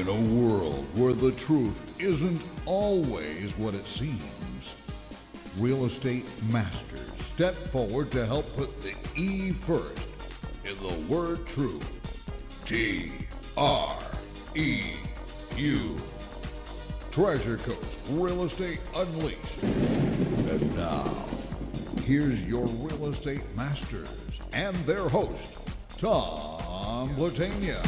In a world where the truth isn't always what it seems, real estate masters step forward to help put the E first in the word true. TREU. Treasure Coast Real Estate Unleashed. And now, here's your real estate masters and their host, Tom Blatania.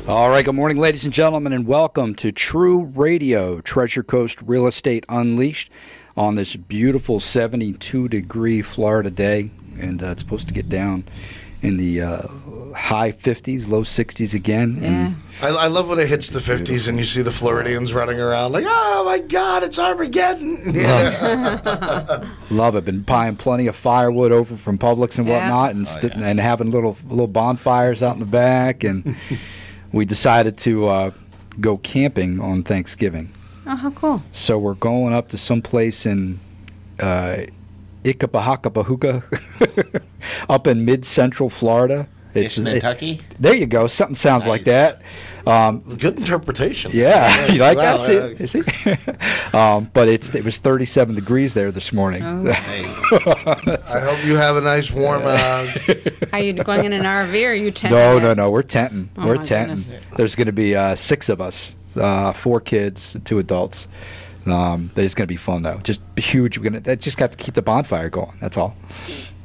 All right, good morning, ladies and gentlemen, and welcome to TREU Radio, Treasure Coast Real Estate Unleashed, on this beautiful 72-degree Florida day, and it's supposed to get down in the high 50s, low 60s again. Yeah. And I love when it hits the 50s and you see the Floridians running around like, oh my God, it's Armageddon. Yeah. love it. Been buying plenty of firewood over from Publix and whatnot, and and having little bonfires out in the back, and we decided to go camping on Thanksgiving. Oh, how cool. So we're going up to some place in Ikapahacapahuca, up in mid-central Florida. It's Kentucky? There you go. Something sounds Nice. like that. Good interpretation. Yeah, you like Wow, that? See? But it was 37 degrees there this morning. Oh. Nice. I hope you have a nice warm. Are you going in an RV or are you tenting? No. We're tenting. Oh, We're my tenting. goodness. There's going to be 6 of us, 4 kids, 2 adults. It's going to be fun though. Just huge. We're gonna just have to keep the bonfire going. That's all.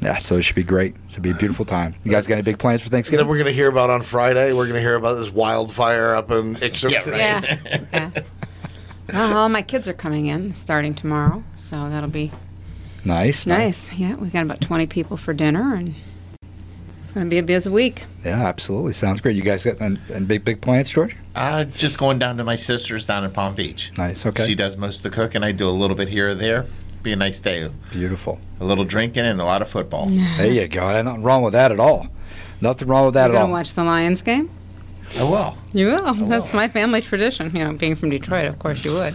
Yeah, so it should be great. It should be a beautiful time. You guys got any big plans for Thanksgiving? Then we're going to hear about on Friday. We're going to hear about this wildfire up in Ixop. Yeah, right. Yeah. Well, all my kids are coming in starting tomorrow, so that'll be Nice. nice. Yeah, we got about 20 people for dinner, and it's going to be a busy week. Yeah, absolutely. Sounds great. You guys got and big plans, George? Just going down to my sister's down in Palm Beach. Nice. Okay. She does most of the cooking. I do a little bit here or there. Be a nice day. Beautiful. A little drinking and a lot of football. There you go. There's nothing wrong with that at all. Nothing wrong with that You're at going all. to watch the Lions game? I will. You will. will. That's my family tradition. You know, being from Detroit, of course you would.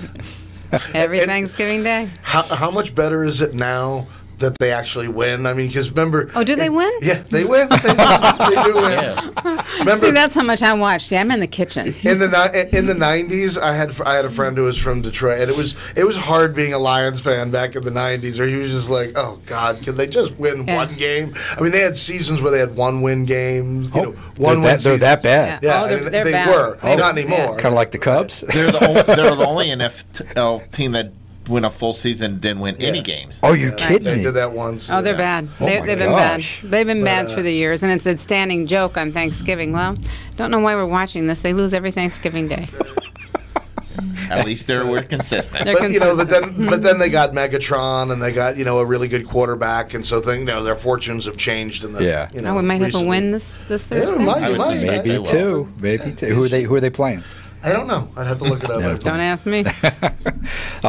Every And- Thanksgiving Day. How much better is it now that they actually win? I mean, because remember. Oh, do they win? Yeah, they win. They do win. Yeah. Remember, See, that's how much I watch. See, I'm in the kitchen. in the 90s, I had a friend who was from Detroit, and it was hard being a Lions fan back in the 90s, where he was just like, oh God, can they just win Yeah. one game? I mean, they had seasons where they had one-win games, Oh, one-win they're that bad. Yeah, Oh, I mean, they're they bad. were. Oh, Not anymore. Kind of like the Cubs. They're the only NFL team that win a full season and didn't win any games. Oh, you're They kidding me. did that once. Oh, they're Yeah. bad. Oh, my They've been gosh. bad. They've been bad through the years, and it's a standing joke on Thanksgiving. Well, don't know why we're watching this. They lose every Thanksgiving Day. At least we're consistent. They're But then they got Megatron, and they got a really good quarterback, and so their fortunes have changed in the Yeah. Oh, we might have a recently. win this Thursday. might. I would might. suspect they Maybe will. two. Maybe two. Who are they playing? I don't know. I'd have to look it up. No. Don't ask me. All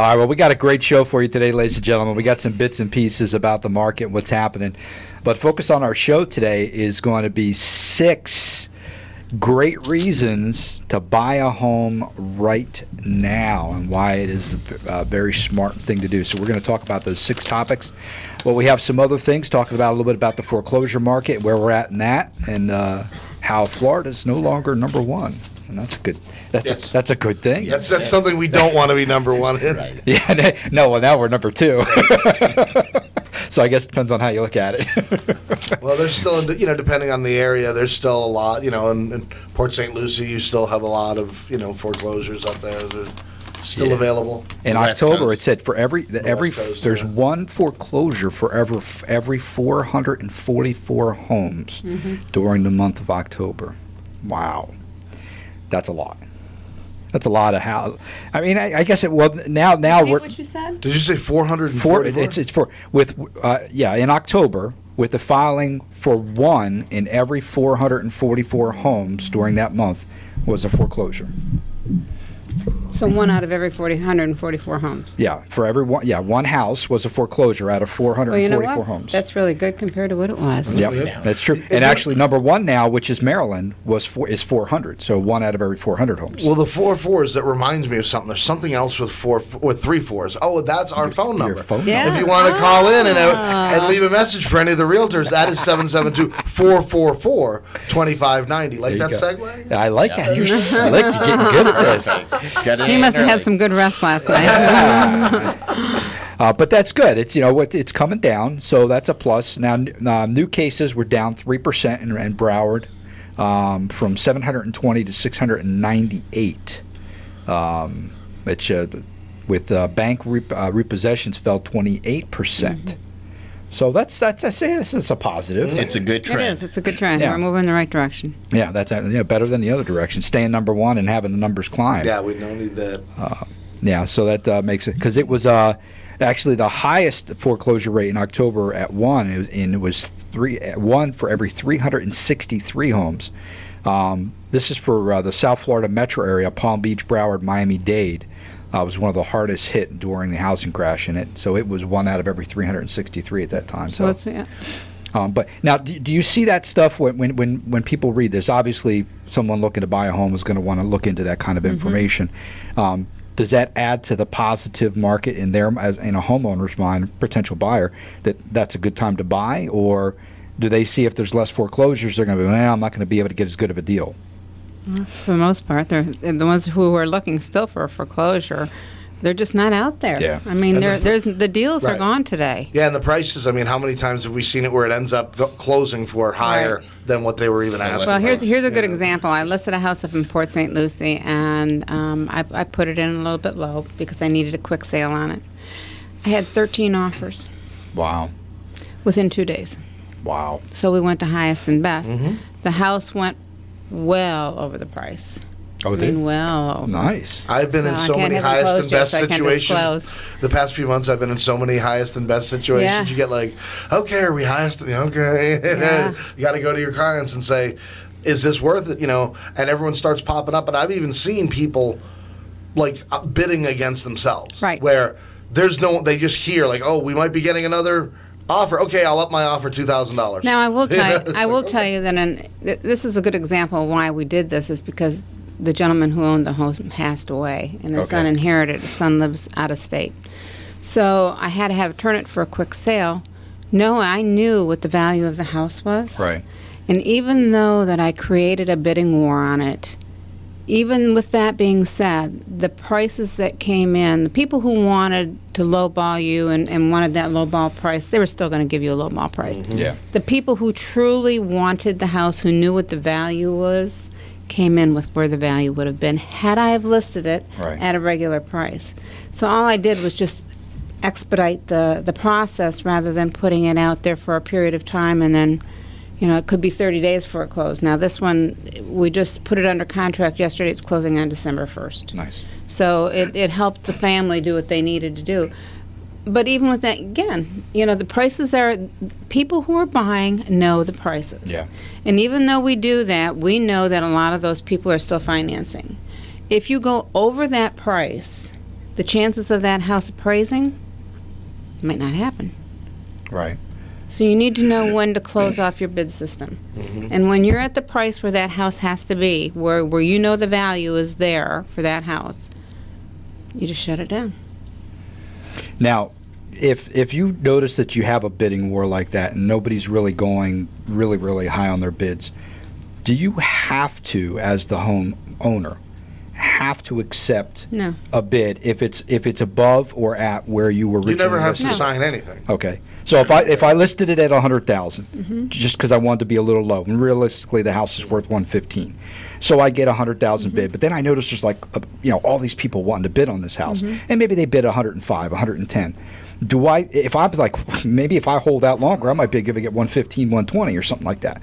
right, well, we got a great show for you today, ladies and gentlemen. We got some bits and pieces about the market, what's happening. But focus on our show today is going to be 6 great reasons to buy a home right now and why it is a very smart thing to do. So we're going to talk about those 6 topics. Well, we have some other things, talking about a little bit about the foreclosure market, where we're at in that, and how Florida's no longer number 1. And that's a good. Yes. That's a good thing. That's something we don't want to be number 1 in. Right. Yeah. No. Well, now we're number 2. So I guess it depends on how you look at it. Well, there's still, depending on the area, there's still a lot. In Port St. Lucie, you still have a lot of, foreclosures up there. They're still available. In The West October, Coast. it said for every West Coast, there's yeah. one foreclosure for every 444 homes during the month of October. Wow, that's a lot. That's a lot of how. I mean, I guess it was now Repeat we're what you said? Did you say 444? it's for with in October, with the filing for 1 in every 444 homes during that month was a foreclosure. So one out of every 144 homes. Yeah, for every one. Yeah, one house was a foreclosure out of 444 Well, you know what? homes. That's really good compared to what it was. Yep, that's true. And actually, number one now, which is Maryland, is 400. So one out of every 400 homes. Well, the 4 4s, that reminds me of something. There's something else with 3 4s. Oh, that's our phone number. Your phone Yeah. number. If you want to call in and leave a message for any of the realtors, that is 772-444-2590. Like that segue? I like that. You're slick. You're getting good at this. Get it He in must have had early. some good rest last night. But that's good. It's it's coming down, so that's a plus. Now, new cases were down 3% in Broward, from 720 to 698. Which with bank repossessions fell 28%. So I say this is a positive. It's a good trend. It is. It's a good trend. Yeah. We're moving in the right direction. Yeah, that's better than the other direction. Staying number one and having the numbers climb. Yeah, we don't need that. Yeah, so that makes it, because it was actually the highest foreclosure rate in October at 1. It was 1 for every 363 homes. This is for the South Florida metro area, Palm Beach, Broward, Miami-Dade. Was one of the hardest hit during the housing crash in it. So it was 1 out of every 363 at that time. So it's, yeah. But now, do you see that stuff when people read this? Obviously, someone looking to buy a home is going to want to look into that kind of information. Does that add to the positive market in a homeowner's mind, potential buyer, that's a good time to buy? Or do they see if there's less foreclosures, they're going to be, well, I'm not going to be able to get as good of a deal? For the most part, they're the ones who are looking still for a foreclosure. They're just not out there. Yeah. I mean, the deals are Right. gone today. Yeah, and the prices, I mean, how many times have we seen it where it ends up closing for higher Right. than what they were even asking? Well, here's for? a good example. I listed a house up in Port St. Lucie, and I put it in a little bit low because I needed a quick sale on it. I had 13 offers Wow. within 2 days. Wow. So we went to highest and best. The house went well over the price. Oh, I mean, well over. Nice. I've been in So so I can't many have it highest closed and yet, best so I can't situations. disclose. The past few months, I've been in so many highest and best situations. Yeah. You get like, okay, are we highest? Okay. Yeah. You got to go to your clients and say, is this worth it? And everyone starts popping up. And I've even seen people like bidding against themselves. Right. Where they just hear like, oh, we might be getting another offer. Okay, I'll up my offer $2,000. Now I will tell you, It's I will like, tell you that this is a good example of why we did this, is because the gentleman who owned the home passed away, and his son inherited. His son lives out of state, so I had to turn it for a quick sale. No, I knew what the value of the house was, Right. and even though that I created a bidding war on it, even with that being said, the prices that came in, the people who wanted to lowball you and wanted that lowball price, they were still going to give you a lowball price. Yeah. The people who truly wanted the house, who knew what the value was, came in with where the value would have been had I have listed it Right. at a regular price. So all I did was just expedite the process rather than putting it out there for a period of time, and then it could be 30 days before it closed. Now this one, we just put it under contract yesterday. It's closing on December 1st. Nice. So it helped the family do what they needed to do. But even with that, again, the prices people who are buying know the prices. Yeah. And even though we do that, we know that a lot of those people are still financing. If you go over that price, the chances of that house appraising might not happen. Right. So you need to know when to close off your bid system. And when you're at the price where that house has to be, where you know the value is there for that house, you just shut it down. Now, if you notice that you have a bidding war like that and nobody's really going really, really high on their bids, do you have to, as the home owner, have to accept No. a bid if it's above or at where you were originally You never have to listed? sign anything. Okay. So if I listed it at 100,000, just because I wanted to be a little low, and realistically the house is worth 115, so I get 100,000 bid, but then I notice there's like all these people wanting to bid on this house, and maybe they bid 105, 110. Do I? If I'm like, maybe if I hold out longer, I might be able to get 115, 120, or something like that.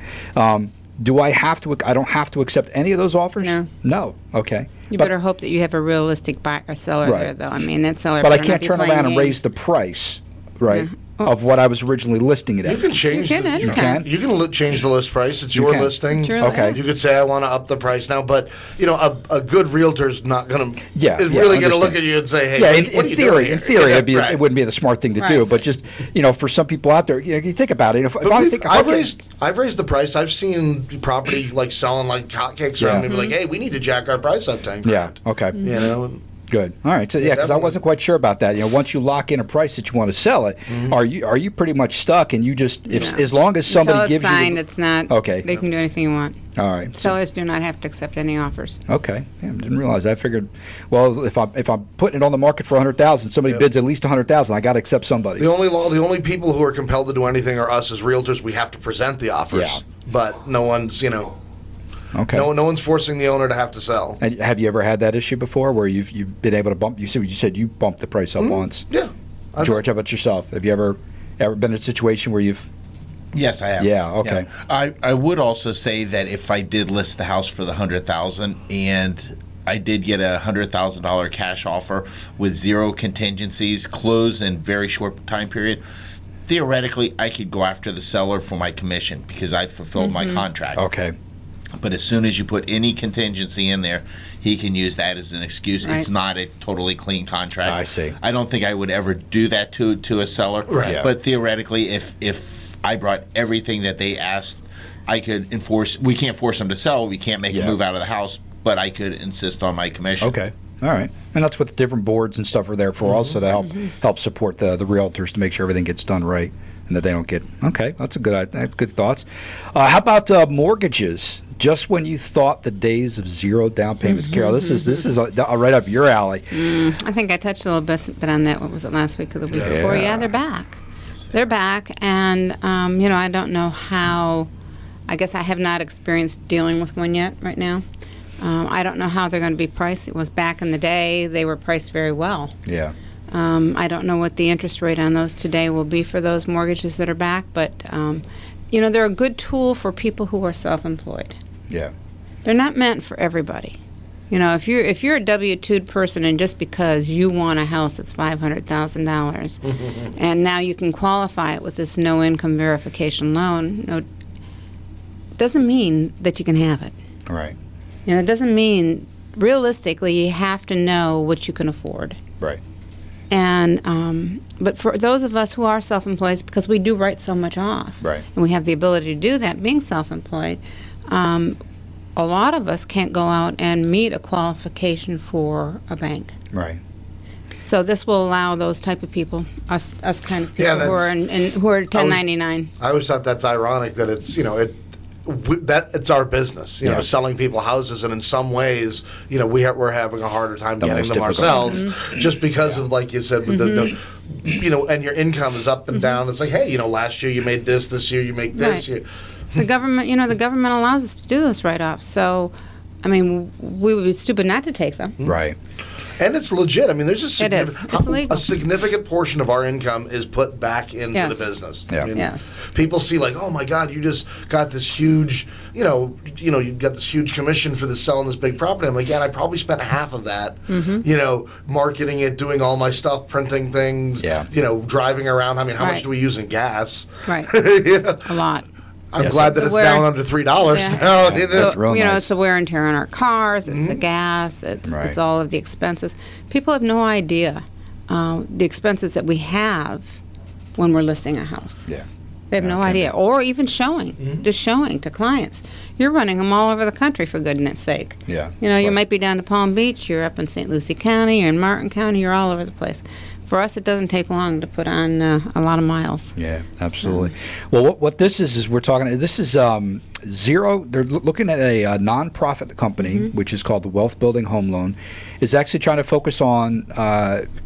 Do I have to? I don't have to accept any of those offers. No. No. Okay. You But- better hope that you have a realistic buyer or seller Right. there, though. I mean, that seller. But I better not can't be turn playing around and games. raise the price, right? of what I was originally listing it at. You can change. You can, anytime. You can change the list price. It's your can. listing. It's your Okay. list. You could say I want to up the price now, but a good realtor's not going to. Yeah, is yeah, really going to look understand. at you and say, hey, Yeah, what are you doing here? in theory, Right. it wouldn't be the smart thing to Right. do. But just for some people out there, you think about it. If But I think I've raised the price. I've seen property like selling like hotcakes around me. Be like, hey, we need to jack our price up 10 yeah, grand. okay. You know. And Good. All right. So because I definitely. wasn't quite sure about that. Once you lock in a price that you want to sell it, are you pretty much stuck? And you just as long as somebody Until it's gives signed, you it's not. Okay. They can do anything you want. all right. So, Sellers do not have to accept any offers. okay. Yeah, I didn't realize. I figured, well, if I'm putting it on the market for 100,000, somebody bids at least 100,000, I got to accept somebody. the only people who are compelled to do anything are us as realtors. We have to present the offers, Yeah. but no one's Okay. no one's forcing the owner to have to sell. And have you ever had that issue before, where you've been able to bump? You said you bumped the price up once. Yeah. George, how about yourself? Have you ever been in a situation where you've? Yes, I have. Yeah, okay. I would also say that if I did list the house for the 100,000 and I did get a $100,000 cash offer with zero contingencies, close in very short time period, theoretically I could go after the seller for my commission because I fulfilled my contract. Okay. But as soon as you put any contingency in there, he can use that as an excuse. Right. It's not a totally clean contract. I see. I don't think I would ever do that to a seller. Right. Yeah. But theoretically, if I brought everything that they asked, I could enforce. We can't force them to sell. We can't make Yeah. them move out of the house. But I could insist on my commission. Okay. All right. And that's what the different boards and stuff are there for, also to help support the realtors to make sure everything gets done right and that they don't get. Okay, that's good thoughts. How about mortgages? Just when you thought the days of zero down payments, Carol, this is right up your alley. I think I touched a little bit on that. What was it, last week or the week before? Yeah, they're back. They're back, and I don't know how. I guess I have not experienced dealing with one yet right now. I don't know how they're going to be priced. It was back in the day; they were priced very well. Yeah. I don't know what the interest rate on those today will be for those mortgages that are back, but they're a good tool for people who are self-employed. Yeah. They're not meant for everybody. If you're a W-2'd person and just because you want a house that's $500,000 and now you can qualify it with this no income verification loan, doesn't mean that you can have it. All right. It doesn't mean realistically you have to know what you can afford. Right. And but for those of us who are self-employed, because we do write so much off, Right. and we have the ability to do that being self-employed, a lot of us can't go out and meet a qualification for a bank. Right. So this will allow those type of people, us kind of people Yeah, who are who are 1099. I always thought that's ironic that it's it's our business, Yeah. selling people houses, and in some ways, we're having a harder time The getting most them difficult. ourselves, just because of, like you said, with the and your income is up and down. It's like, hey, last year you made this year you make this. Right. The government, the government allows us to do this write-off. So, we would be stupid not to take them. Right. And it's legit. There's It is. It's legal. a significant portion of our income is put back into Yes. the business. Yeah. Yes. People see like, oh my God, you just got this huge, you got this huge commission for selling this big property. I'm like, yeah, and I probably spent half of that, marketing it, doing all my stuff, printing things, Yeah. driving around. How much Right. do we use in gas? Right. Yeah. A lot. I'm Yes. glad that The it's wear- down under $3 Yeah. now. Yeah, that's real nice. It's the wear and tear on our cars, it's the gas, it's Right. all of the expenses. People have no idea the expenses that we have when we're listing a house. Yeah. They have no Okay. idea. Or even showing, just showing to clients. You're running them all over the country, for goodness sake. Yeah. You might be down to Palm Beach, you're up in St. Lucie County, you're in Martin County, you're all over the place. For us, it doesn't take long to put on a lot of miles. Yeah, absolutely. Well, what this is we're talking. This is zero. They're looking at a nonprofit company, which is called the Wealth Building Home Loan, is actually trying to focus on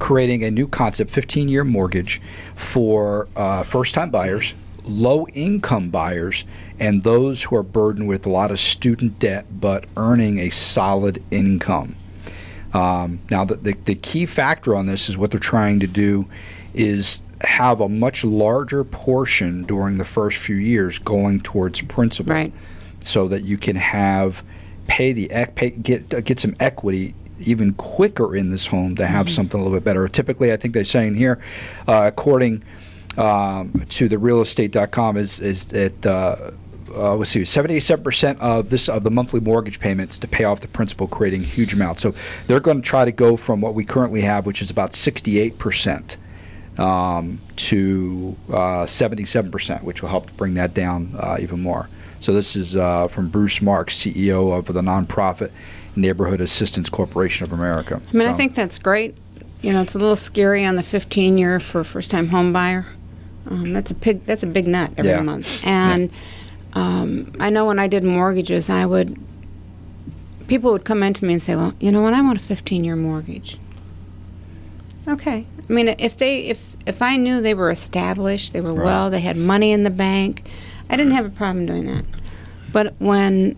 creating a new concept, 15-year mortgage for first-time buyers, low-income buyers, and those who are burdened with a lot of student debt but earning a solid income. Now, the key factor on this is what they're trying to do is have a much larger portion during the first few years going towards principal, Right. so that you can get some equity even quicker in this home to have something a little bit better. Typically, I think they're saying here, according to the realestate.com is that let's see, 77% of the monthly mortgage payments to pay off the principal, creating a huge amount. So they're going to try to go from what we currently have, which is about 68%, to 77%, which will help to bring that down even more. So this is from Bruce Marks, CEO of the nonprofit Neighborhood Assistance Corporation of America. I mean, I think that's great. You know, it's a little scary on the 15-year for a first-time home buyer. That's a big nut every month. And I know when I did mortgages, people would come in to me and say, well, you know what, I want a 15-year mortgage. Okay. I mean, if I knew they were established, they were well, they had money in the bank, I didn't have a problem doing that. But and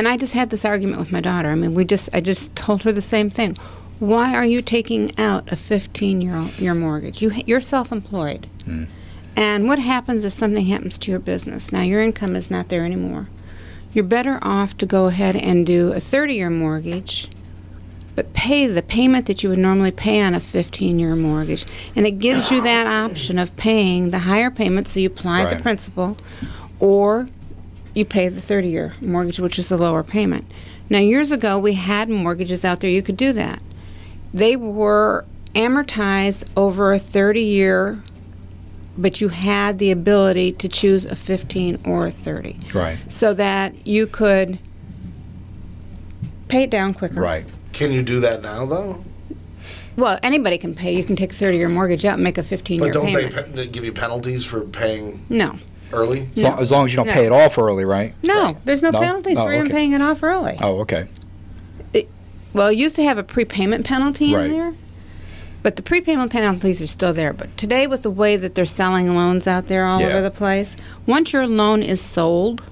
I just had this argument with my daughter. I mean, I just told her the same thing. Why are you taking out a 15-year mortgage? You're self-employed. And what happens if something happens to your business? Now, your income is not there anymore. You're better off to go ahead and do a 30-year mortgage, but pay the payment that you would normally pay on a 15-year mortgage. And it gives you that option of paying the higher payment, so you apply the principal, or you pay the 30-year mortgage, which is the lower payment. Now, years ago, we had mortgages out there you could do that. They were amortized over a 30-year, but you had the ability to choose a 15 or a 30. Right. So that you could pay it down quicker. Right. Can you do that now, though? Well, anybody can pay. You can take a 30-year mortgage out and make a 15-year payment. But don't they give you penalties for paying No. early? No. As long as you don't pay it off early, right? No, there's no penalties for even paying it off early. Oh, okay. It used to have a prepayment penalty in there, but the prepayment penalties are still there. But today, with the way that they're selling loans out there all over the place, once your loan is sold,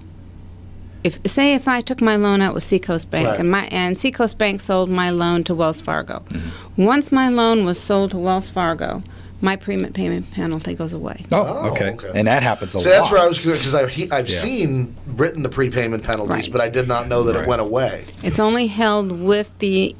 if I took my loan out with Seacoast Bank and Seacoast Bank sold my loan to Wells Fargo, once my loan was sold to Wells Fargo, my prepayment penalty goes away. Oh, okay. And that happens a lot. So that's where I was going, because I've seen written the prepayment penalties, but I did not know that it went away. It's only held with the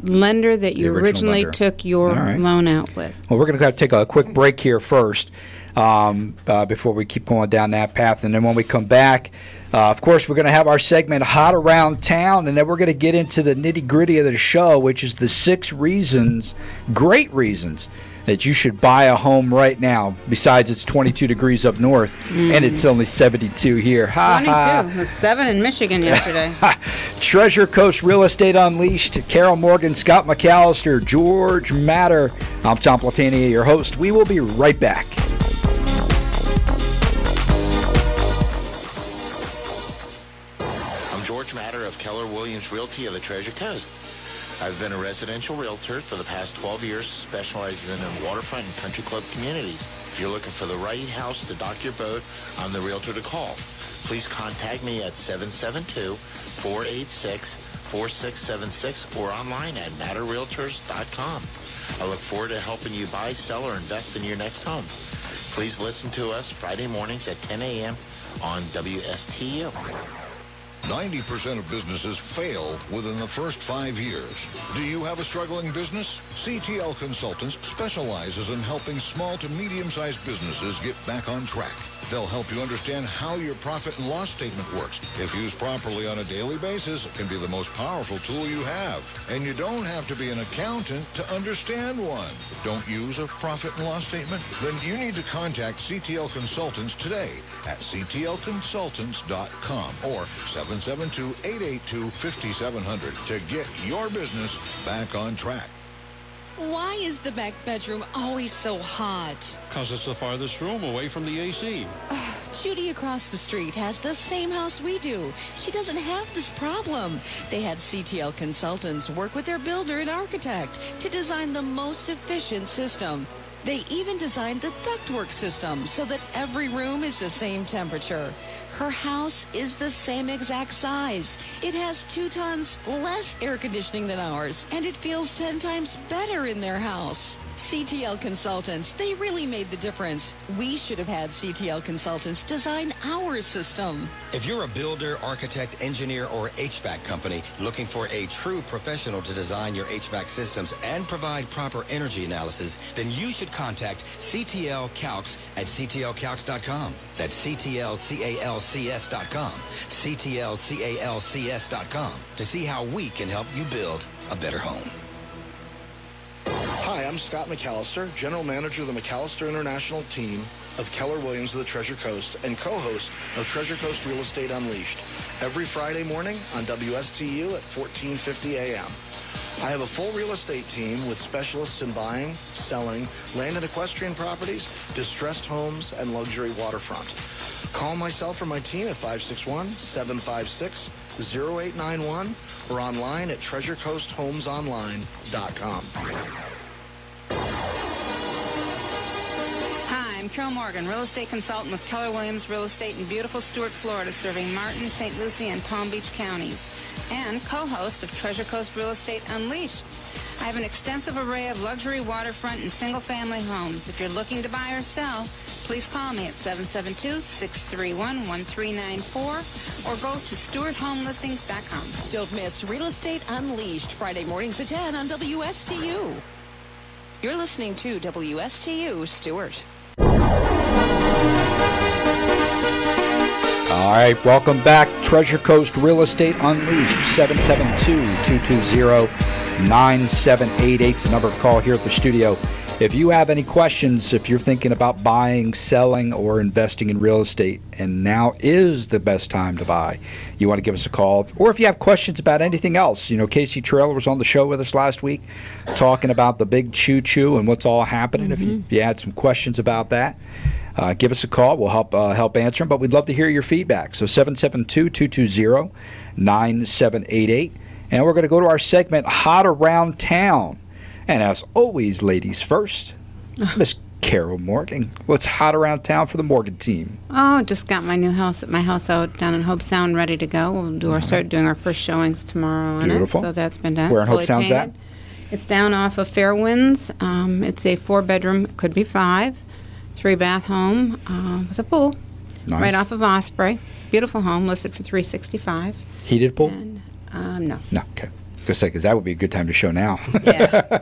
lender that you originally took your loan out with. Well, we're going to take a quick break here first before we keep going down that path. And then when we come back, of course, we're going to have our segment Hot Around Town, and then we're going to get into the nitty-gritty of the show, which is the 6 great reasons, that you should buy a home right now. Besides, it's 22 degrees up north, and it's only 72 here. 22. It's 7 in Michigan yesterday. Treasure Coast Real Estate Unleashed. Carol Morgan, Scott McAllister, George Matter. I'm Tom Platania, your host. We will be right back. I'm George Matter of Keller Williams Realty of the Treasure Coast. I've been a residential realtor for the past 12 years, specializing in waterfront and country club communities. If you're looking for the right house to dock your boat, I'm the realtor to call. Please contact me at 772-486-4676 or online at matterrealtors.com. I look forward to helping you buy, sell, or invest in your next home. Please listen to us Friday mornings at 10 a.m. on WSTU. 90% of businesses fail within the first 5 years. Do you have a struggling business? CTL Consultants specializes in helping small to medium-sized businesses get back on track. They'll help you understand how your profit and loss statement works. If used properly on a daily basis, it can be the most powerful tool you have. And you don't have to be an accountant to understand one. Don't use a profit and loss statement? Then you need to contact CTL Consultants today at ctlconsultants.com or 772-882-5700 to get your business back on track. Why is the back bedroom always so hot? Because it's the farthest room away from the AC. Judy across the street has the same house we do. She doesn't have this problem. They had CTL Consultants work with their builder and architect to design the most efficient system. They even designed the ductwork system so that every room is the same temperature. Her house is the same exact size. It has 2 tons less air conditioning than ours, and it feels 10 times better in their house. CTL Consultants. They really made the difference. We should have had CTL Consultants design our system. If you're a builder, architect, engineer, or HVAC company looking for a true professional to design your HVAC systems and provide proper energy analysis, then you should contact CTL Calcs at ctlcalcs.com. That's ctlcalcs.com. ctlcalcs.com to see how we can help you build a better home. Hi, I'm Scott McAllister, General Manager of the McAllister International Team of Keller Williams of the Treasure Coast and co-host of Treasure Coast Real Estate Unleashed every Friday morning on WSTU at 1450 a.m. I have a full real estate team with specialists in buying, selling, land and equestrian properties, distressed homes, and luxury waterfront. Call myself or my team at 561-756-0891 or online at treasurecoasthomesonline.com. Hi, I'm Carol Morgan, real estate consultant with Keller Williams Real Estate in beautiful Stuart, Florida, serving Martin, St. Lucie, and Palm Beach counties, and co-host of Treasure Coast Real Estate Unleashed. I have an extensive array of luxury waterfront and single-family homes. If you're looking to buy or sell, please call me at 772-631-1394 or go to StewartHomeListings.com. Don't miss Real Estate Unleashed, Friday mornings at 10 on WSTU. You're listening to WSTU Stewart. All right, welcome back. Treasure Coast Real Estate Unleashed, 772-220-9788 is the number of call here at the studio. If you have any questions, if you're thinking about buying, selling, or investing in real estate, and now is the best time to buy, you want to give us a call. Or if you have questions about anything else, you know, Casey Traylor was on the show with us last week talking about the big choo-choo and what's all happening. If you had some questions about that, give us a call. We'll help answer them, but we'd love to hear your feedback. So 772-220-9788. And we're going to go to our segment, Hot Around Town. And as always, ladies first, Miss Carol Morgan. What's hot around town for the Morgan team? Oh, just got my new house at my house out down in Hope Sound ready to go. We'll start doing our first showings tomorrow on Beautiful. it. So that's been done. Where in Hope Fully Sound's painted. It's down off of Fairwinds. It's a 4-bedroom, could be 5, 3-bath home with a pool. Nice. Right off of Osprey. Beautiful home, listed for $365. Heated pool? And, no. No, okay. Because that would be a good time to show now. Yeah.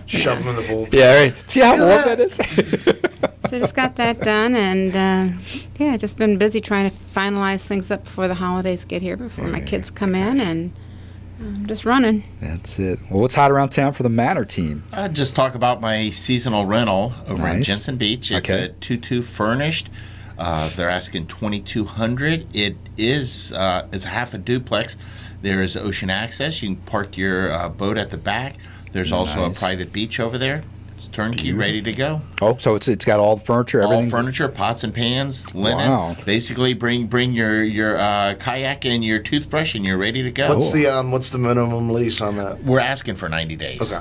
Shove them in the pool. Yeah, right. See how warm that is? So just got that done, and just been busy trying to finalize things up before the holidays get here, before my kids come in, and just running. That's it. Well, what's hot around town for the Manor team? I'd just talk about my seasonal rental over in Jensen Beach. It's a 2-2 furnished. They're asking $2,200. It is a half a duplex. There is ocean access. You can park your boat at the back. There's also a private beach over there. It's turnkey, ready to go. Oh, so it's got all the furniture, everything? All furniture, pots and pans, linen. Wow. Basically, bring your kayak and your toothbrush, and you're ready to go. What's the minimum lease on that? We're asking for 90 days. Okay.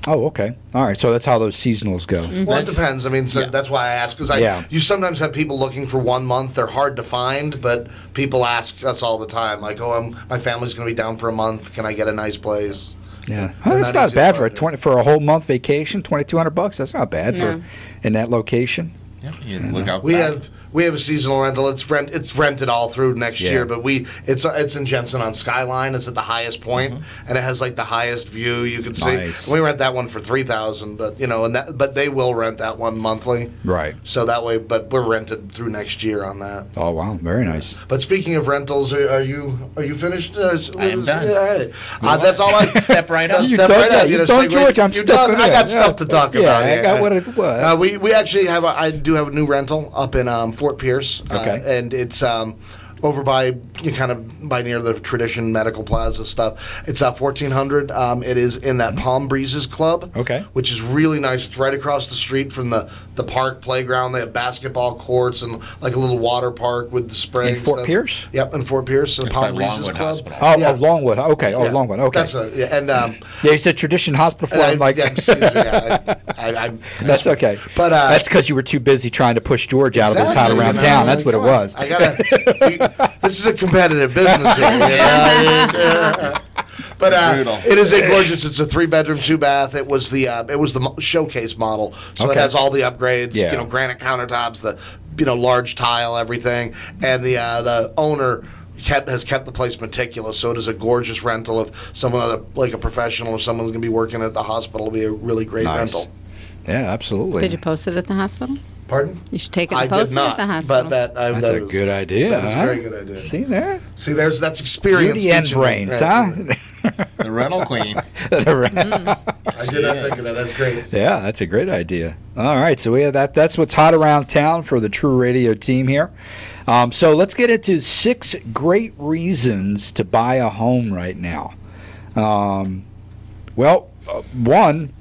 Oh, okay. All right. So that's how those seasonals go. Well, it depends. I mean, that's why I ask, because you sometimes have people looking for 1 month. They're hard to find, but people ask us all the time, like, my family's going to be down for a month. Can I get a nice place? Yeah, well, that's not bad for a whole month vacation. $2,200. That's not bad for in that location. Yeah, you look out. We have a seasonal rental. It's rented all through next year, but it's in Jensen on Skyline. It's at the highest point, and it has like the highest view you can see. We rent that one for $3,000, but they will rent that one monthly. Right. So that way, but we're rented through next year on that. Oh wow, very nice. But speaking of rentals, are you finished? I am done. That's all I step right up. Step right up. George, I'm stepping in. I got stuff to talk about. I got what it was. We actually have. I do have a new rental up in Fort Pierce. And it's over by by near the Tradition Medical Plaza stuff. It's 1400. It is in that Palm Breezes Club. Okay. Which is really nice. It's right across the street from the park playground. They have basketball courts and like a little water park with the spray. In Fort Pierce? Yep, in Fort Pierce. The Palm Breezes Longwood Club. Hospital. Oh, Longwood. Okay. Oh, Yeah. Longwood. Okay. That's right. Yeah, and you said Tradition Hospital. I'm like, excuse me, that's okay. But that's because you were too busy trying to push George out of his hot around town. That's what it was. I gotta. This is a competitive business here. But Brutal. it is a gorgeous. It's a 3-bedroom, 2-bath. It was the showcase model, so it Okay. has all the upgrades. Yeah. You know, granite countertops, the large tile, everything, and the owner has kept the place meticulous. So it is a gorgeous rental. If someone like a professional or someone who's going to be working at the hospital, will be a really great Nice. rental. Yeah, absolutely. Did you post it at the hospital? Pardon? You should take it I and did post it not, at the hospital. but That's a good idea. That is a huh? very good idea. See there? See, that's experience. Beauty and teaching me. brains, Right. huh? The rental queen. I did not think of that. That's great. Yeah, that's a great idea. All right, so we have that. That's what's hot around town for the TREU Radio team here. So let's get into 6 great reasons to buy a home right now. One,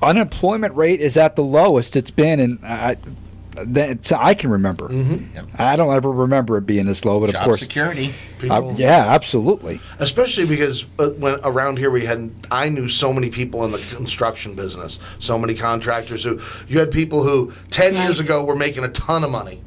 unemployment rate is at the lowest it's been in I can remember. Mm-hmm. Yep. I don't ever remember it being this low, but Job of course, security. yeah, absolutely. Especially because when around here I knew so many people in the construction business, so many contractors you had people who 10 years ago were making a ton of money.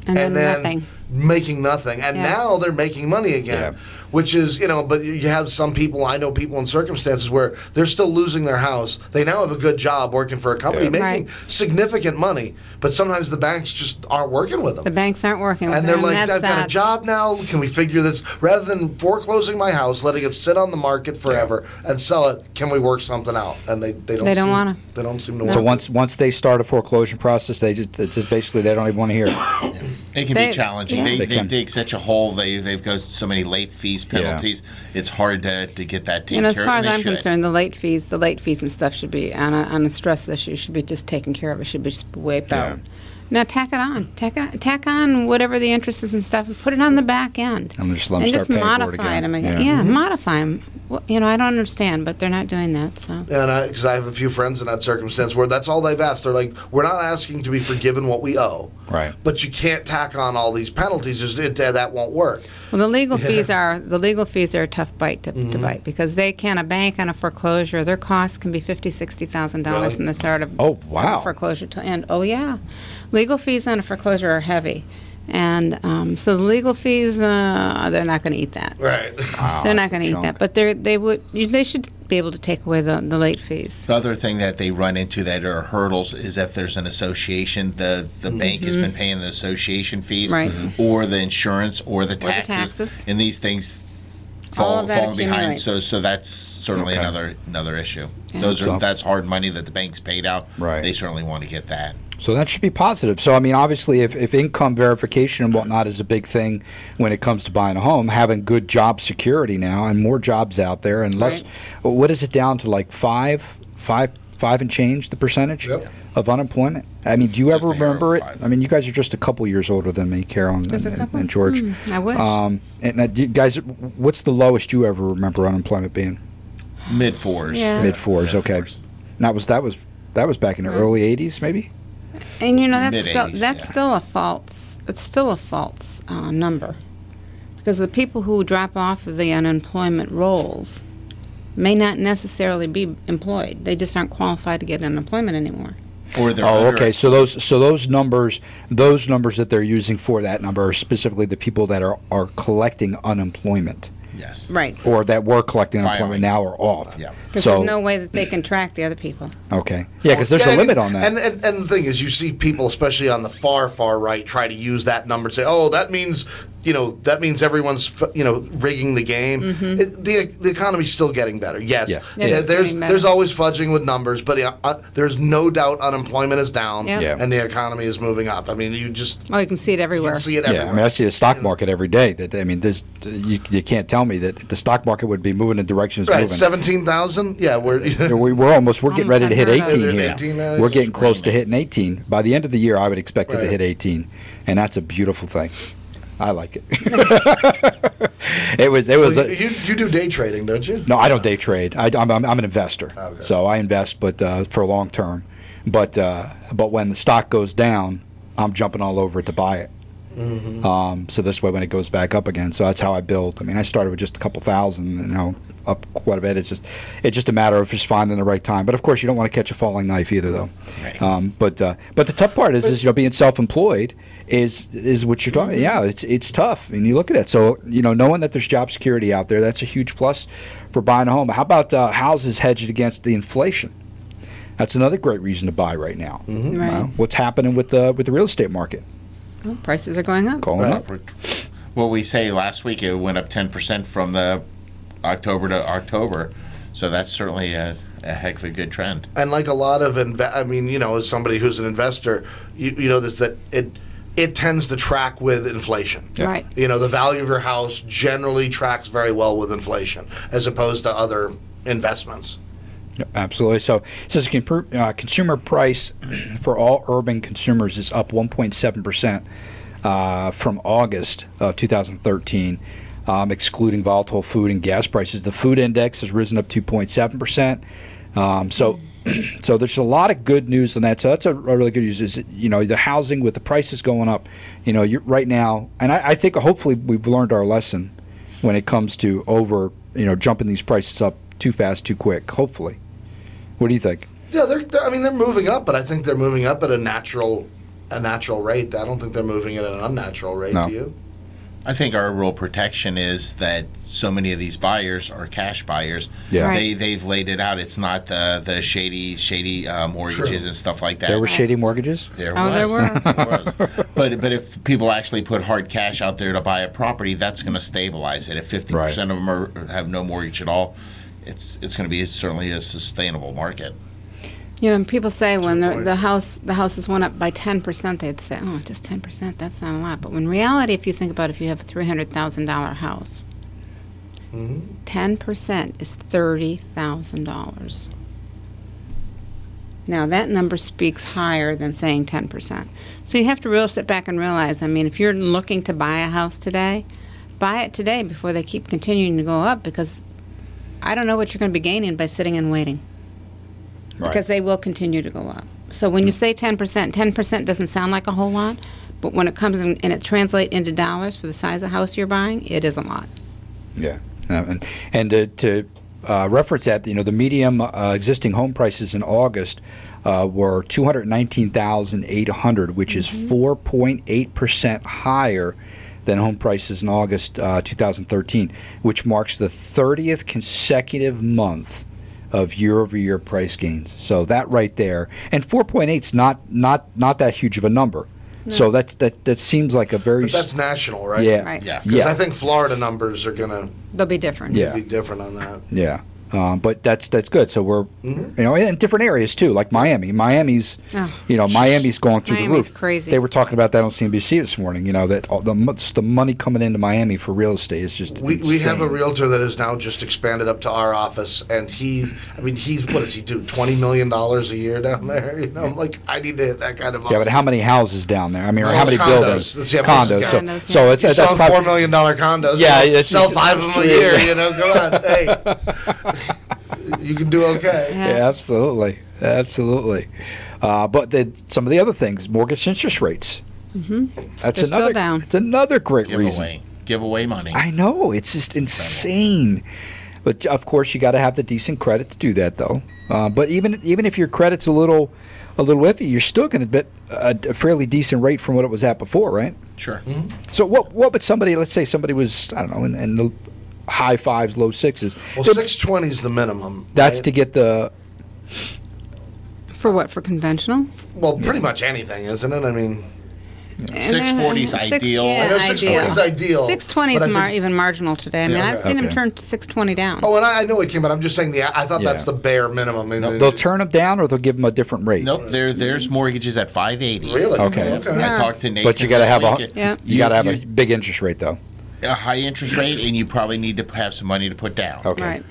And then nothing. Making nothing. And Yeah. now they're making money again. Yeah. Which is, but you have some people, I know people in circumstances where they're still losing their house. They now have a good job working for a company, Yeah. making Right. significant money, but sometimes the banks just aren't working with them. The banks aren't working with And they're them. like, That's I've got a sad. job now. Can we figure this? Rather than foreclosing my house, letting it sit on the market forever and sell it, can we work something out? And they don't. They don't wanna. They don't seem to want. So to. once they start a foreclosure process, it's just basically they don't even want to hear it. It can They- be challenging. yeah. They They can. dig such a hole. They've got so many late fees, penalties. It's hard to get that taken As care far of. as and I'm they should. concerned, the late fees and stuff should be on a stress issue. Should be just taken care of. It should be just wiped out. Now tack it on. Tack on whatever the interest is and stuff, and put it on the back end. And just let them And start just paying for it modify again. them again. Yeah. Yeah, modify them. Well, I don't understand, but they're not doing that. So. And because I have a few friends in that circumstance where that's all they've asked. They're like, we're not asking to be forgiven what we owe. Right. But you can't tack on all these penalties. That won't work. Well, the legal fees are a tough bite to bite because they can a bank on a foreclosure. Their costs can be $50,000-$60,000 Really? from the start of Oh, wow. of a foreclosure to end. Oh yeah, legal fees on a foreclosure are heavy, and so the legal fees they're not going to eat that. Right. They're not going to eat chunk. that, but they should be able to take away the late fees. The other thing that they run into that are hurdles is if there's an association, the bank has been paying the association fees, Right. or the insurance, or the the taxes, taxes. and these things All of that falling behind. accumulates. So that's certainly Okay. another issue. Yeah. So- That's hard money that the bank's paid out. Right. They certainly want to get that. So that should be positive. So, I mean, obviously, if income verification and whatnot is a big thing when it comes to buying a home, having good job security now and more jobs out there and less, what is it down to, like five and change, the percentage Yep. of unemployment? I mean, do you Just ever a hair remember over it? 5. I mean, you guys are just a couple years older than me, Carol Just a couple? and George. I wish. And you guys, what's the lowest you ever remember unemployment being? Mid fours. Yeah. Mid fours, okay. Mid-fours. That was back in the early 80s, maybe? And that's Mid-80s, yeah. still a false. It's still a false number, because the people who drop off of the unemployment rolls may not necessarily be employed. They just aren't qualified to get unemployment anymore. Or they're Oh, under okay. it. So those numbers that they're using for that number are specifically the people that are collecting unemployment, Yes. Right. or that were collecting unemployment Filing. now are off. Yeah. Because So there's no way that they can track the other people. okay. Yeah, because there's Yeah, a I mean, limit on that. And the thing is, you see people, especially on the far right, try to use that number to say, "Oh, that means everyone's rigging the game." The economy's still getting better. Yes, Yeah. It is getting better. there's always fudging with numbers, but there's no doubt unemployment is down Yep. Yeah. and the economy is moving up. I mean, you You can see it can everywhere. see it Yeah, everywhere. I mean, I see the stock market every day. You can't tell me that the stock market would be moving in the direction it's Right, moving. 17,000. Yeah, we're We're getting ready to hit unheard of. 18 They're here. 18 now, We're it's getting close to screaming. hitting 18. By the end of the year, I would expect it to Right. hit 18, and that's a beautiful thing. I like it. It was. Well, you do day trading, don't you? No, I don't day trade. I'm an investor, Okay. so I invest, but for long term. But when the stock goes down, I'm jumping all over it to buy it. So this way, when it goes back up again, so that's how I build. I mean, I started with just a couple thousand, up quite a bit. It's just a matter of just finding the right time. But of course, you don't want to catch a falling knife either, though. Right. But the tough part is being self-employed is what you're talking. Yeah, it's tough, and you look at it. So knowing that there's job security out there, that's a huge plus for buying a home. How about houses hedged against the inflation? That's another great reason to buy right now. Mm-hmm. Right. What's happening with the real estate market? Well, prices are going up. Going up. What we say last week, it went up 10% from the October to October. So that's certainly a heck of a good trend. And like a lot of, as somebody who's an investor, you know this, that it tends to track with inflation. Yeah. Right. The value of your house generally tracks very well with inflation, as opposed to other investments. Yep, absolutely. So it says consumer price for all urban consumers is up 1.7% from August of 2013, excluding volatile food and gas prices. The food index has risen up 2.7%. So there's a lot of good news on that. So that's a really good news. Is the housing with the prices going up. You're right now, and I think hopefully we've learned our lesson when it comes to jumping these prices up too fast, too quick. Hopefully. What do you think? Yeah, they're moving up, but I think they're moving up at a natural rate. I don't think they're moving at an unnatural rate. No. Do you? I think our real protection is that so many of these buyers are cash buyers. Yeah. Right. They've laid it out. It's not the shady mortgages True. and stuff like that. There were shady mortgages? There Oh, there was. were. There was. But if people actually put hard cash out there to buy a property, that's going to stabilize it. If 50% of them have no mortgage at all, it's going to be certainly a sustainable market. People say when the houses went up by 10%, they'd say, "Oh, just 10%. That's not a lot." But in reality, if you think about it, if you have a $300,000 house, 10% is $30,000. Now that number speaks higher than saying 10%. So you have to really sit back and realize. If you're looking to buy a house today, buy it today before they keep continuing to go up, because I don't know what you're going to be gaining by sitting and waiting. Right. Because they will continue to go up. So when you say 10% doesn't sound like a whole lot, but when it comes in and it translates into dollars for the size of house you're buying, it is a lot. Yeah. And to reference that, the median existing home prices in August were $219,800, which is 4.8% higher than home prices in August 2013, which marks the 30th consecutive month of year-over-year price gains. So that right there, and 4.8 is not that huge of a number. No. So that seems like a very. But that's national, right? Yeah, Right. Yeah. Yeah. I think Florida numbers are gonna They'll be different. Yeah. be different on that. Yeah. But that's good. So we're in different areas too, like Miami. Miami's Miami's going through the Miami's roof. crazy. They were talking about that on CNBC this morning. That the money coming into Miami for real estate is just We have a realtor that has now just expanded up to our office, and he's what does he do? $20 million a year down there. I'm like, I need to hit that kind of. Yeah, but how many houses down there? Or how many condos. buildings? Let's see how much Condos. it's So, got. so it's You that's sell probably, $4 million condos. Yeah, sell 5 of them a year. Come on, hey. You can do okay. Yeah, absolutely. But some of the other things, mortgage interest rates. That's They're still down. It's another great reason. Give away money. I know, it's just insane. But of course, you got to have the decent credit to do that, though. But even if your credit's a little iffy, you're still going to get a fairly decent rate from what it was at before, right? Sure. So what would somebody? Let's say somebody was, I don't know, in the high 5s, low 6s. Well, 620 is the minimum. That's right? to get the. For what? For conventional? Well, pretty much anything, isn't it? 640 is ideal. I know 640 is ideal. 620 but I is think- even marginal today. I've seen them turn 620 down. Oh, and I know it came, but I'm just saying I thought that's Yeah. the bare minimum. They'll turn them down, or they'll give them a different rate. Nope, there's mortgages at 580. Really? Okay. I talked to Nathan. But you got to this have week. you got to have a big interest rate, though. A high interest rate, and you probably need to have some money to put down. Okay. Right.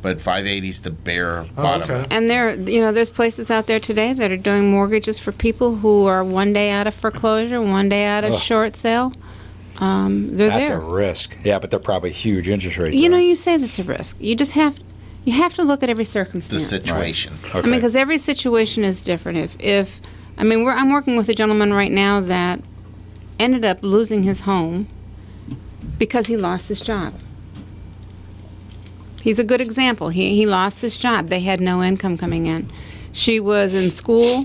But 580 is the bare bottom. okay. And there's places out there today that are doing mortgages for people who are one day out of foreclosure, one day out of short sale. They're That's there. a risk. Yeah, but they're probably huge interest rates. You say that's a risk. You just have to look at every The circumstance. situation. Okay. because every situation is different. I'm working with a gentleman right now that ended up losing his home because he lost his job. He's a good example. He lost his job. They had no income coming in. She was in school,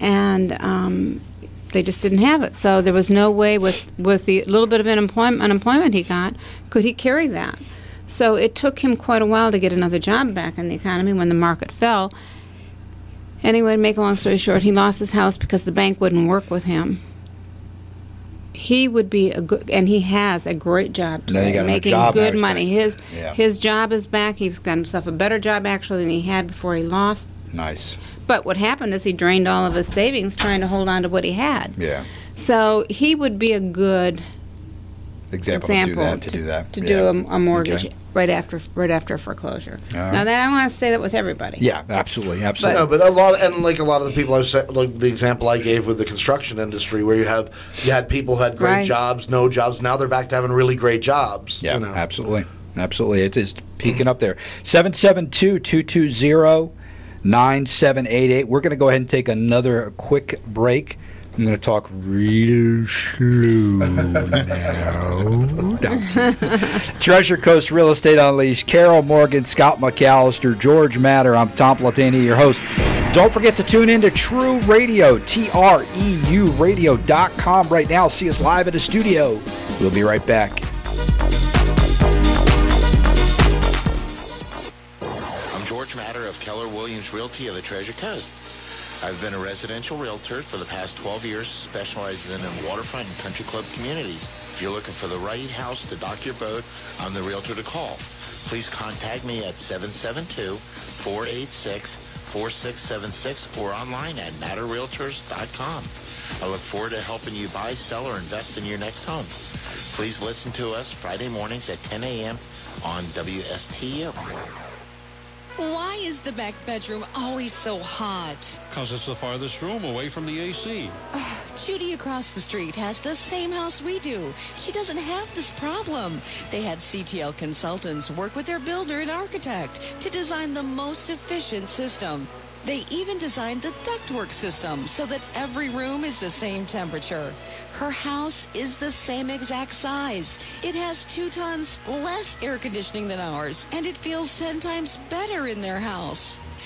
and they just didn't have it. So there was no way with the little bit of unemployment he got, could he carry that. So it took him quite a while to get another job back in the economy when the market fell. Anyway, to make a long story short, he lost his house because the bank wouldn't work with him. He would be a good, and he has a great job today, making good money. His job is back. He's got himself a better job actually than he had before he lost. Nice. But what happened is he drained all of his savings trying to hold on to what he had. Yeah. So he would be a good example to do a mortgage right after foreclosure. Now that I want to say that with everybody. Yeah, absolutely. But a lot of the people I've said, like the example I gave with the construction industry, where you had people who had great jobs, no jobs. Now they're back to having really great jobs. Yeah, absolutely. It is peaking up there. 772-220-9788. We're going to go ahead and take another quick break. I'm going to talk real slow now. Treasure Coast Real Estate Unleashed. Carol Morgan, Scott McAllister, George Matter. I'm Tom Platini, your host. Don't forget to tune in to TREU Radio, TREU radio.com right now. See us live at the studio. We'll be right back. I'm George Matter of Keller Williams Realty of the Treasure Coast. I've been a residential realtor for the past 12 years, specializing in waterfront and country club communities. If you're looking for the right house to dock your boat, I'm the realtor to call. Please contact me at 772-486-4676 or online at matterrealtors.com. I look forward to helping you buy, sell, or invest in your next home. Please listen to us Friday mornings at 10 a.m. on WSTU. Why is the back bedroom always so hot? Because it's the farthest room away from the AC. Judy across the street has the same house we do. She doesn't have this problem. They had CTL consultants work with their builder and architect to design the most efficient system. They even designed the ductwork system so that every room is the same temperature. Her house is the same exact size. It has 2 tons less air conditioning than ours, and it feels 10 times better in their house.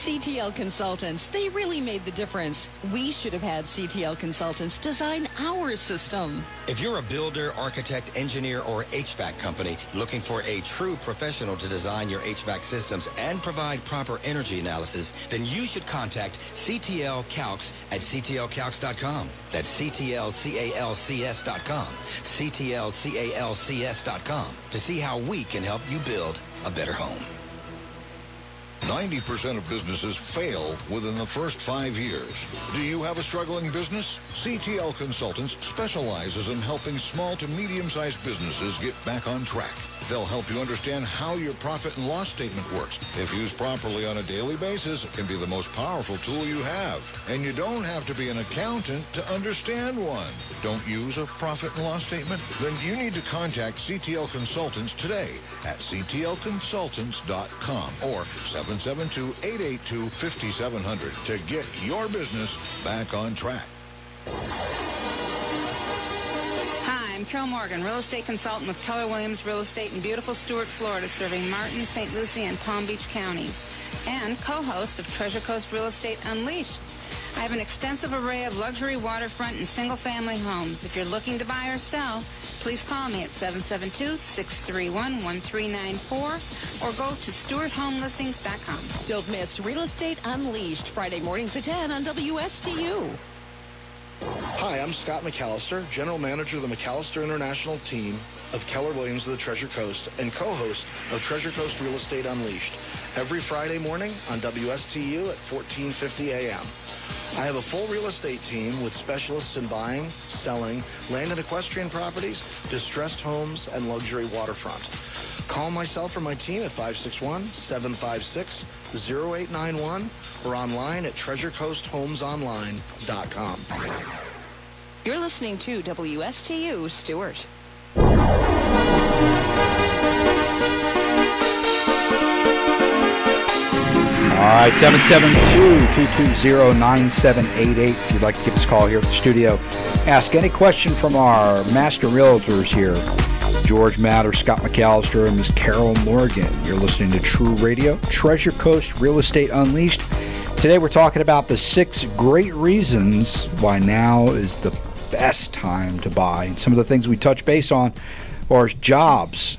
CTL Consultants, they really made the difference. We should have had CTL Consultants design our system. If you're a builder, architect, engineer, or HVAC company looking for a true professional to design your HVAC systems and provide proper energy analysis, then you should contact CTL Calcs at ctlcalcs.com. That's ctlcalcs.com. ctlcalcs.com to see how we can help you build a better home. 90% of businesses fail within the first 5 years. Do you have a struggling business? CTL Consultants specializes in helping small to medium-sized businesses get back on track. They'll help you understand how your profit and loss statement works. If used properly on a daily basis, it can be the most powerful tool you have. And you don't have to be an accountant to understand one. Don't use a profit and loss statement? Then you need to contact CTL Consultants today at ctlconsultants.com or 772-882-5700 to get your business back on track. Hi, I'm Carol Morgan, real estate consultant with Keller Williams Real Estate in beautiful Stuart, Florida, serving Martin, St. Lucie, and Palm Beach counties, and co-host of Treasure Coast Real Estate Unleashed. I have an extensive array of luxury waterfront and single-family homes. If you're looking to buy or sell, please call me at 772-631-1394 or go to StewartHomeListings.com. Don't miss Real Estate Unleashed, Friday mornings at 10 on WSTU. Hi, I'm Scott McAllister, General Manager of the McAllister International Team of Keller Williams of the Treasure Coast and co-host of Treasure Coast Real Estate Unleashed, every Friday morning on WSTU at 1450 a.m. I have a full real estate team with specialists in buying, selling, land and equestrian properties, distressed homes, and luxury waterfront. Call myself or my team at 561-756-0891 or online at treasurecoasthomesonline.com. You're listening to WSTU Stewart. All right, 772-220-9788. If you'd like to give us a call here at the studio, ask any question from our master realtors here. George Matter, Scott McAllister, and Ms. Carol Morgan. You're listening to True Radio, Treasure Coast Real Estate Unleashed. Today we're talking about the 6 great reasons why now is the best time to buy. And some of the things we touch base on are jobs.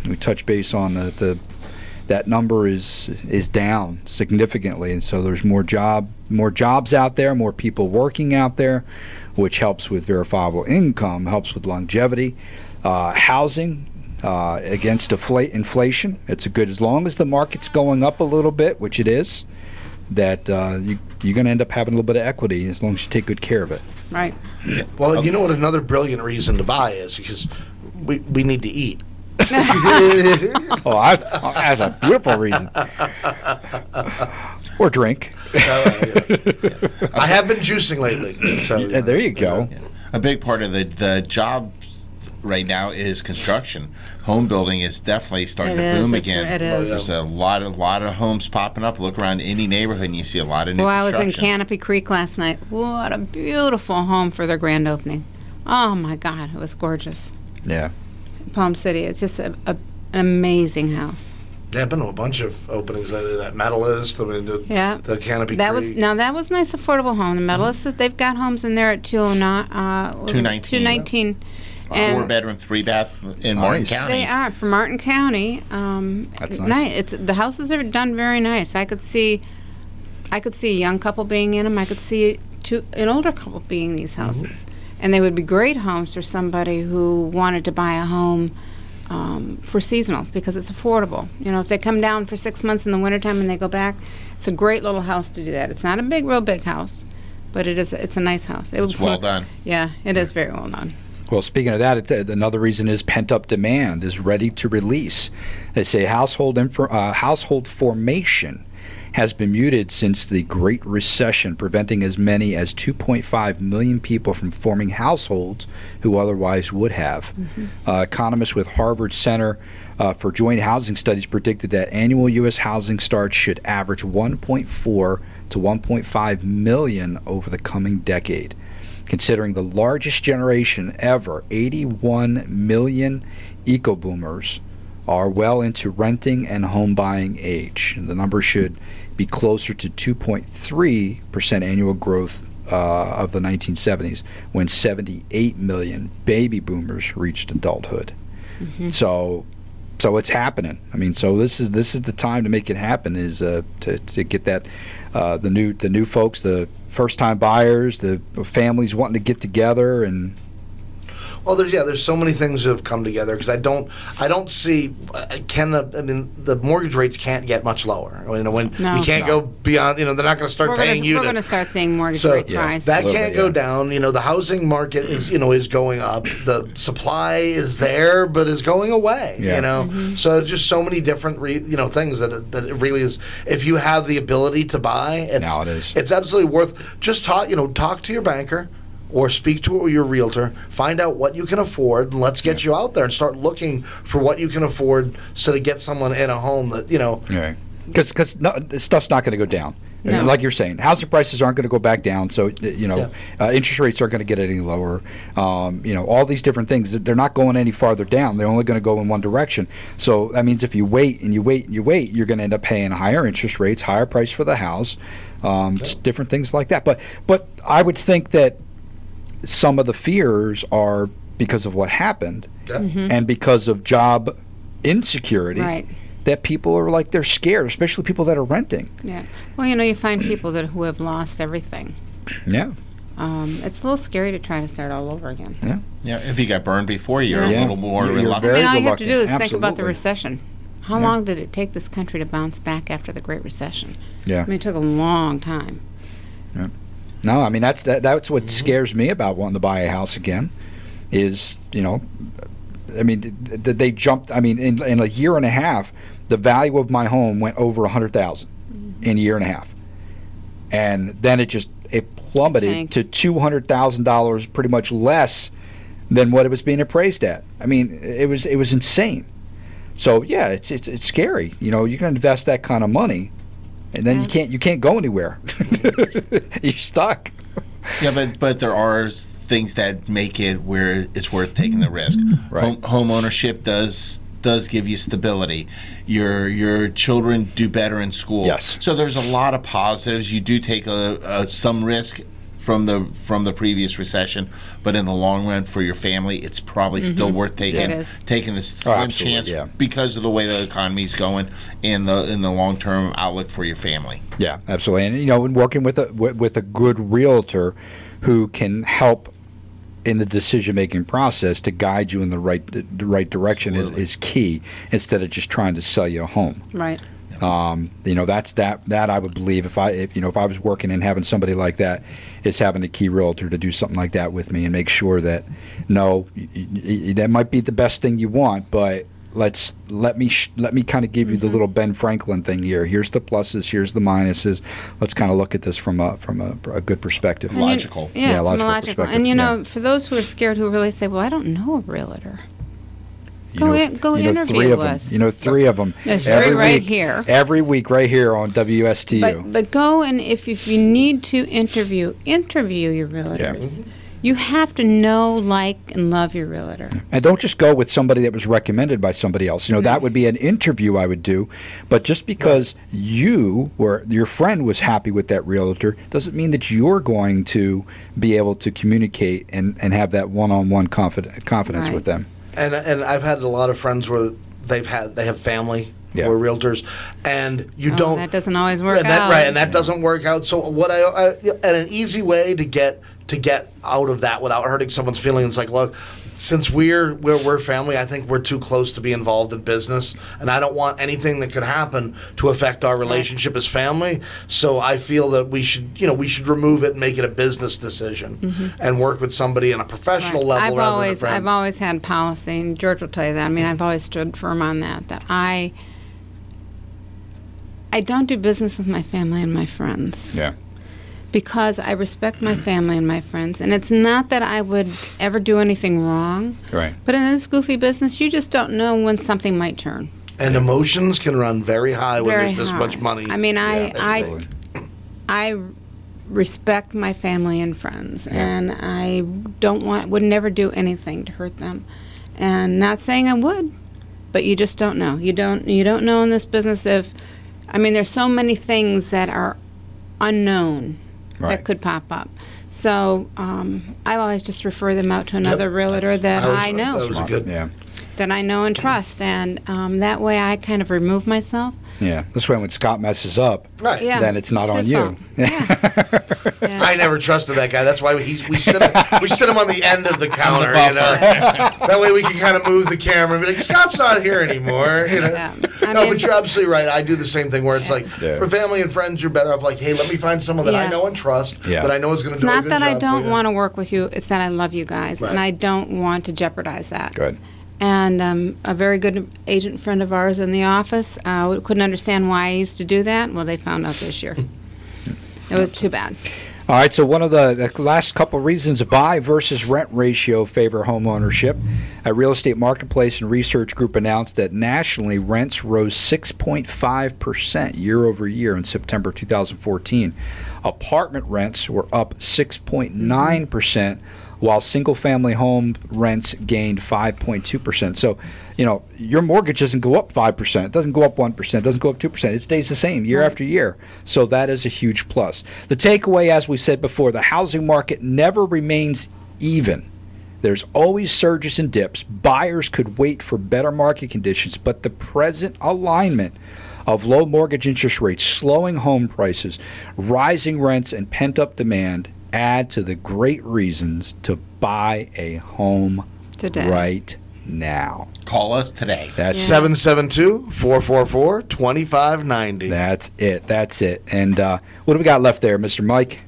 We touch base on that number is down significantly, and so there's more jobs out there, more people working out there, which helps with verifiable income, helps with longevity. Housing against inflation. It's a good, as long as the market's going up a little bit, which it is, that you're going to end up having a little bit of equity as long as you take good care of it. Right. Well, you know what another brilliant reason to buy is? Because we need to eat. That's a beautiful reason. Or drink. I have been juicing lately. So there you go. A big part of the job right now is construction. Home building is definitely starting to boom again. It is. There's a lot of homes popping up. Look around any neighborhood and you see a lot of new I construction. was in Canopy Creek last night. What a beautiful home for their grand opening. Oh my God, it was gorgeous. Yeah. Palm City. It's just an amazing house. Yeah, I've been to a bunch of openings lately. That Medalist, the Canopy Creek. That was a nice affordable home. The Medalist, they've got homes in there at 219. 4-bedroom, 3-bath in Martin County. They are for Martin County. That's nice. The houses are done very nice. I could see a young couple being in them. I could see an older couple being in these houses, and they would be great homes for somebody who wanted to buy a home for seasonal, because it's affordable. You know, if they come down for 6 months in the wintertime and they go back, it's a great little house to do that. It's not a real big house, but it's a nice house. It's well done. Yeah, it is very well done. Well, speaking of that, another reason is pent-up demand is ready to release. They say household formation has been muted since the Great Recession, preventing as many as 2.5 million people from forming households who otherwise would have. Economists with Harvard Center for Joint Housing Studies predicted that annual U.S. housing starts should average 1.4 to 1.5 million over the coming decade. Considering the largest generation ever, 81 million eco-boomers are well into renting and home buying age. And the number should be closer to 2.3% annual growth of the 1970s, when 78 million baby boomers reached adulthood. So it's happening. I mean, so this is the time to make it happen, is to get that the new folks, the first-time buyers, the families wanting to get together. And well, there's so many things that have come together, because I don't see the mortgage rates can't get much lower. You can't go beyond. They're not going to start paying you. We're going to start seeing mortgage rates rise. That can't go down. The housing market is going up. The supply is there, but is going away. So just so many different things that it really is. If you have the ability to buy, it's absolutely worth just talk to your banker, or speak to your realtor, find out what you can afford, and let's get you out there and start looking for what you can afford, so to get someone in a home that, Right. Because stuff's not going to go down. No. Like you're saying, housing prices aren't going to go back down, so, interest rates aren't going to get any lower. All these different things, they're not going any farther down. They're only going to go in one direction. So that means if you wait and you wait and you wait, you're going to end up paying higher interest rates, higher price for the house, just different things like that. But I would think that some of the fears are because of what happened, and because of job insecurity, right, that people are they're scared, especially people that are renting. Yeah. Well, you find people who have lost everything. Yeah. It's a little scary to try to start all over again. Yeah. Yeah. If you got burned before, you're a little more reluctant. All you have to do is think about the Absolutely. recession. How long did it take this country to bounce back after the Great Recession? Yeah. It took a long time. Yeah. No, I mean that's what scares me about wanting to buy a house again, is they jumped. I mean, in a year and a half, the value of my home went over $100,000 in a year and a half, and then it plummeted to $200,000, pretty much less than what it was being appraised at. I mean, it was insane. So yeah, it's scary. You can invest that kind of money, and then you can't go anywhere. You're stuck. Yeah, but there are things that make it where it's worth taking the risk. Right. Home ownership does give you stability. Your children do better in school. Yes. So there's a lot of positives. You do take some risk from the previous recession, but in the long run for your family, it's probably still worth taking the slim chance because of the way the economy's going and in the long term outlook for your family. Yeah, absolutely. And when working with a good realtor who can help in the decision-making process to guide you in the right direction is key, instead of just trying to sell you a home. Right. That's that I would believe if I was working and having somebody like that, is having a key realtor to do something like that with me and make sure that that might be the best thing you want, but let me kind of give you the little Ben Franklin thing here. Here's the pluses, here's the minuses. Let's kind of look at this from a good perspective. Logical. Logical. And for those who are scared, who really say, "Well, I don't know a realtor." Go interview three of us. them. Three of them. There's three right here. Every week, right here on WSTU. But go, and if you need to interview your realtors. Yeah. You have to know, like, and love your realtor. And don't just go with somebody that was recommended by somebody else. That would be an interview I would do. But just because your friend was happy with that realtor doesn't mean that you're going to be able to communicate and have that one-on-one confidence with them. And I've had a lot of friends where they have family who are realtors, and don't. That doesn't always work out. Right, and that doesn't work out. So what and an easy way to get out of that without hurting someone's feelings, like, look, since we're family, I think we're too close to be involved in business, and I don't want anything that could happen to affect our relationship as family. So I feel that we should remove it and make it a business decision and work with somebody on a professional level rather than a friend. I've always had policy, and George will tell you that. I mean, I've always stood firm on that I don't do business with my family and my friends. Yeah. Because I respect my family and my friends. And it's not that I would ever do anything wrong. Right. But in this goofy business, you just don't know when something might turn. And emotions can run very high when there's this much money. I mean, I respect my family and friends. And I would never do anything to hurt them. And not saying I would, but you just don't know. You don't know in this business there's so many things that are unknown. Right. That could pop up. So I always just refer them out to another realtor that I know. That was a good. Yeah. That I know and trust, and that way I kind of remove myself. Yeah, this way when Scott messes up, then it's not on you. I never trusted that guy. That's why we sit him on the end of the counter. That way we can kind of move the camera and be like, Scott's not here anymore. But you're absolutely right. I do the same thing where it's like, for family and friends, you're better off like, hey, let me find someone that I know and trust, that I know is going to do a good job. It's not that I don't want to work with you. It's that I love you guys, and I don't want to jeopardize that. Good. And a very good agent friend of ours in the office couldn't understand why I used to do that. Well, they found out this year. It was too bad. All right, so one of the last couple reasons buy versus rent ratio favor home ownership. A real estate marketplace and research group announced that nationally rents rose 6.5% year over year in September 2014. Apartment rents were up 6.9%. While single-family home rents gained 5.2%. So, your mortgage doesn't go up 5%. It doesn't go up 1%. It doesn't go up 2%. It stays the same year after year. So that is a huge plus. The takeaway, as we said before, the housing market never remains even. There's always surges and dips. Buyers could wait for better market conditions, but the present alignment of low mortgage interest rates, slowing home prices, rising rents, and pent-up demand add to the great reasons to buy a home today. Right now. Call us today. That's 772-444-2590. That's it. And what do we got left there, Mr. Mike?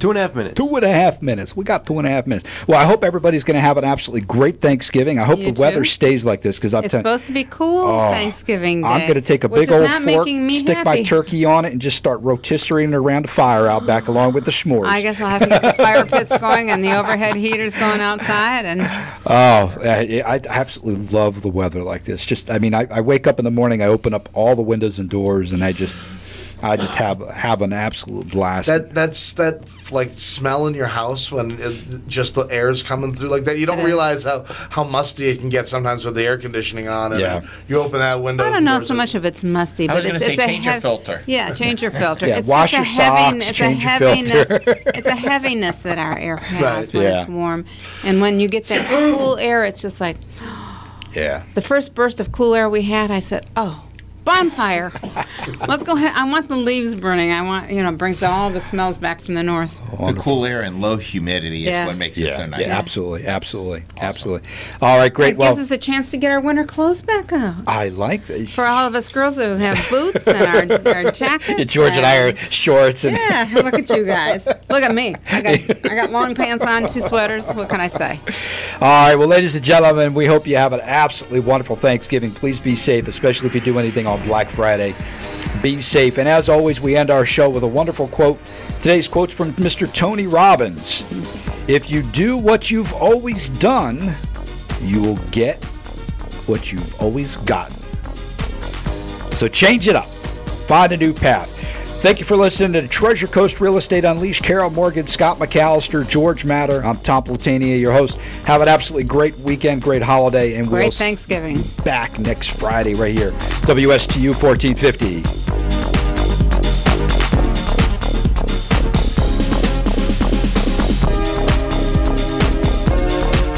2.5 minutes. 2.5 minutes. We got 2.5 minutes. Well, I hope everybody's going to have an absolutely great Thanksgiving. I hope the weather stays like this because it's supposed to be cool Thanksgiving Day. I'm going to take a big old fork, stick my turkey on it, and just start rotissery around the fire out back along with the s'mores. I guess I'll have to get the fire pits going and the overhead heaters going outside. And I absolutely love the weather like this. I wake up in the morning, I open up all the windows and doors, and I just I just have an absolute blast. That's that like smell in your house when just the air's coming through like that. You don't realize how musty it can get sometimes with the air conditioning on. And you open that window. I don't know so much if it's musty, but I was going to say change your filter. Yeah, change your filter. Yeah, it's wash just your socks, it's change a your heaviness. filter. It's a heaviness that our air has Right. when it's warm, and when you get that cool air, it's just like. Yeah. The first burst of cool air we had, I said, "Oh, bonfire! Let's go ahead. I want the leaves burning. I want, brings all the smells back from the north." The cool air and low humidity is what makes it so nice. Yeah, absolutely. All right, great. It gives us a chance to get our winter clothes back out. I like that. For all of us girls who have boots and our jackets. George and I are shorts. And yeah, look at you guys. Look at me. I got long pants on, 2 sweaters. What can I say? All right, well, ladies and gentlemen, we hope you have an absolutely wonderful Thanksgiving. Please be safe, especially if you do anything on Black Friday. Be safe. And as always, we end our show with a wonderful quote. Today's quote's from Mr. Tony Robbins. If you do what you've always done, you will get what you've always gotten. So change it up. Find a new path. Thank you for listening to Treasure Coast Real Estate Unleashed. Carol Morgan, Scott McAllister, George Matter. I'm Tom Platania, your host. Have an absolutely great weekend, great holiday, and great Thanksgiving. Back next Friday right here. WSTU 1450.